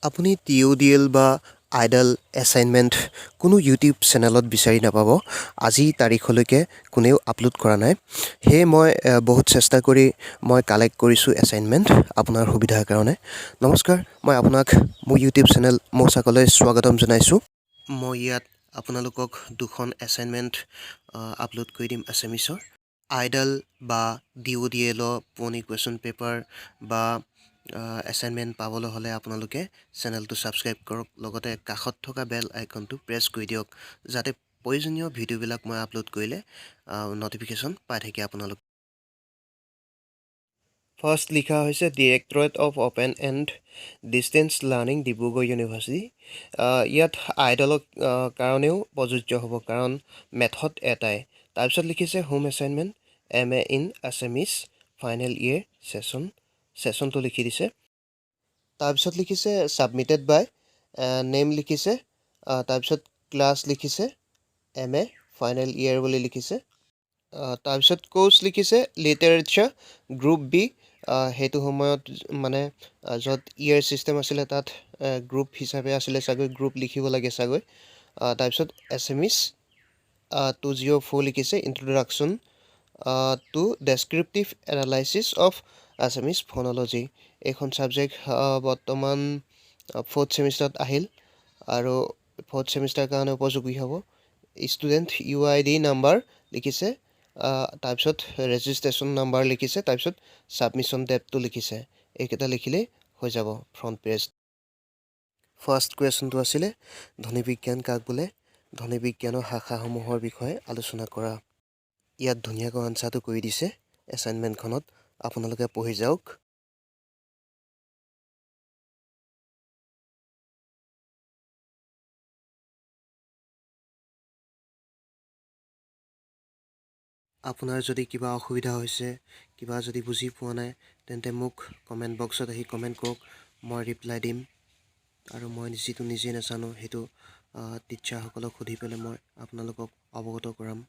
আপুনি DODL বা idol assignment কোনো ইউটিউব চেনেলত বিচাৰি নাপাব। আজি তাৰিখলৈকে কোনেও আপলোড কৰা নাই। সেয়ে মই বহুত চেষ্টা কৰি মই কালেক্ট কৰিছোঁ এছাইনমেণ্ট আপোনাৰ সুবিধাৰ কাৰণে। নমস্কাৰ, মই আপোনাক মোৰ ইউটিউব চেনেল মৌচাকলৈ স্বাগতম জনাইছোঁ। মই ইয়াত আপোনালোকক দুখন এছাইনমেণ্ট আপলোড কৰি দিম আছামিছৰ। আইডল বা DODL পুৰণি কুৱেশ্যন পেপাৰ বা এছাইনমেণ্ট পাবলৈ হ'লে আপোনালোকে চেনেলটো ছাবস্ক্ৰাইব কৰক, লগতে কাষত থকা বেল আইকনটো প্ৰেছ কৰি দিয়ক, যাতে প্ৰয়োজনীয় ভিডিঅ'বিলাক মই আপলোড কৰিলে ন'টিফিকেশ্যন পাই থাকে আপোনালোক। ফাৰ্ষ্ট লিখা হৈছে directorate of open and distance learning Dibrugarh university. ইয়াত আইডলৰ কাৰণেও প্ৰযোজ্য হ'ব, কাৰণ মেথড এটাই। তাৰপিছত লিখিছে home assignment MA in Assamese final year ছেশ্যনটো লিখি দিছে। তাৰপিছত লিখিছে ছাবমিটেড বাই, নেম লিখিছে, তাৰপিছত ক্লাছ লিখিছে, MA ফাইনেল ইয়েৰ বুলি লিখিছে। তাৰপিছত কোৰ্চ লিখিছে লিটাৰেচাৰ গ্ৰুপ B। সেইটো সময়ত মানে য'ত ইয়েৰ ছিষ্টেম আছিলে তাত গ্ৰুপ হিচাপে আছিলে চাগৈ, গ্ৰুপ লিখিব লাগে চাগৈ। তাৰপিছত এছামিজ 204 লিখিছে, introduction to descriptive analysis of Assamese phonology. এইখন ছাবজেক্ট বৰ্তমান 4th ছেমিষ্টাৰত আহিল আৰু 4th ছেমিষ্টাৰৰ কাৰণে উপযোগী হ'ব। ষ্টুডেণ্ট UID নাম্বাৰ লিখিছে, তাৰপিছত ৰেজিষ্ট্ৰেশ্যন নাম্বাৰ লিখিছে, তাৰপিছত ছাবমিশ্যন ডেটটো লিখিছে। এইকেইটা লিখিলেই হৈ যাব ফ্ৰণ্ট পেজ। ফাৰ্ষ্ট কুৱেশ্যনটো আছিলে ধ্বনি বিজ্ঞান কাক বোলে? ধ্বনি বিজ্ঞানৰ শাখাসমূহৰ বিষয়ে আলোচনা কৰা। ইয়াত ধুনীয়াকৈ আনচাৰটো কৰি দিছে এছাইনমেণ্টখনত, আপোনালোকে পঢ়ি যাওক। আপোনাৰ যদি কিবা অসুবিধা হৈছে, কিবা যদি বুজি পোৱা নাই, তেন্তে মোক কমেণ্ট বক্সত আহি কমেণ্ট কৰক, মই ৰিপ্লাই দিম। আৰু মই যিটো নিজে নাজানো সেইটো টিচাৰসকলক সুধি পেলাই মই আপোনালোকক অৱগত কৰাম।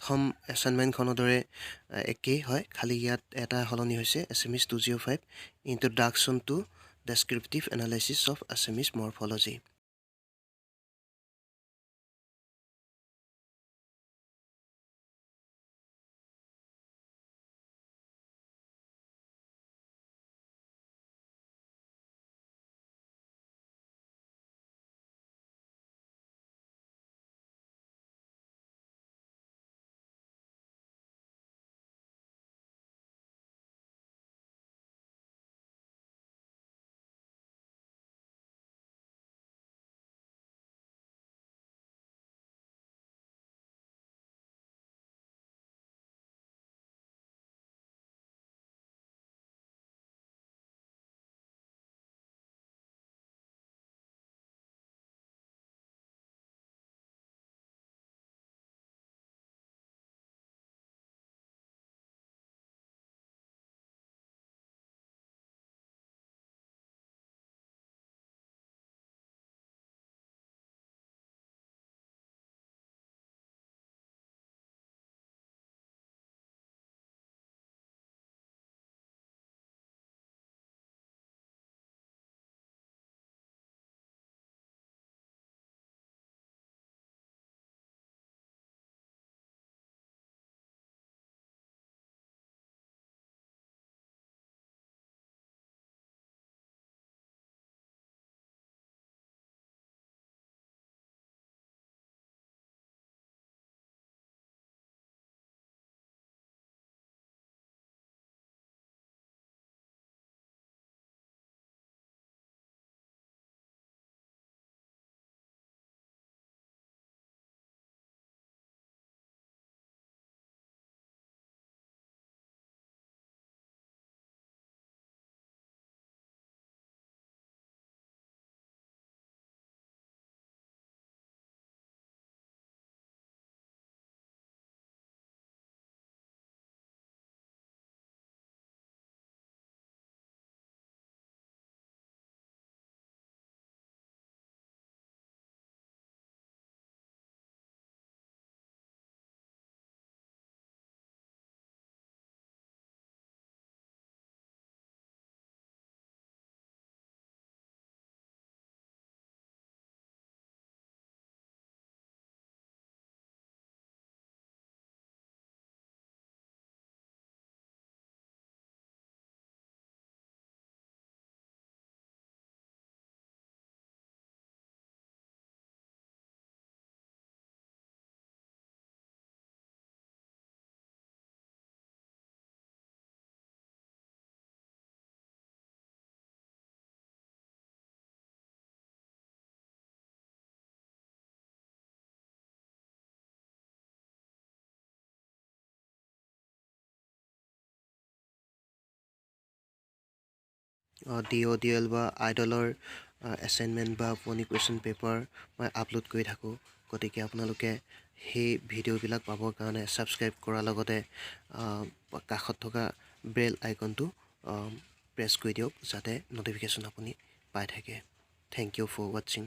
প্ৰথম এছাইনমেণ্টখনৰ দৰে একেই হয়, খালি ইয়াত এটা সলনি হৈছে Assamese 205 introduction to descriptive analysis of Assamese morphology. DODL বা আইডলৰ এছাইনমেণ্ট বা পুৰণি কুৱেশ্যন পেপাৰ মই আপলোড কৰি থাকোঁ, গতিকে আপোনালোকে সেই ভিডিঅ'বিলাক পাবৰ কাৰণে ছাবস্ক্ৰাইব কৰাৰ লগতে কাষত থকা বেল আইকনটো প্ৰেছ কৰি দিয়ক, যাতে ন'টিফিকেশ্যন আপুনি পাই থাকে। Thank you for ৱাটছিং।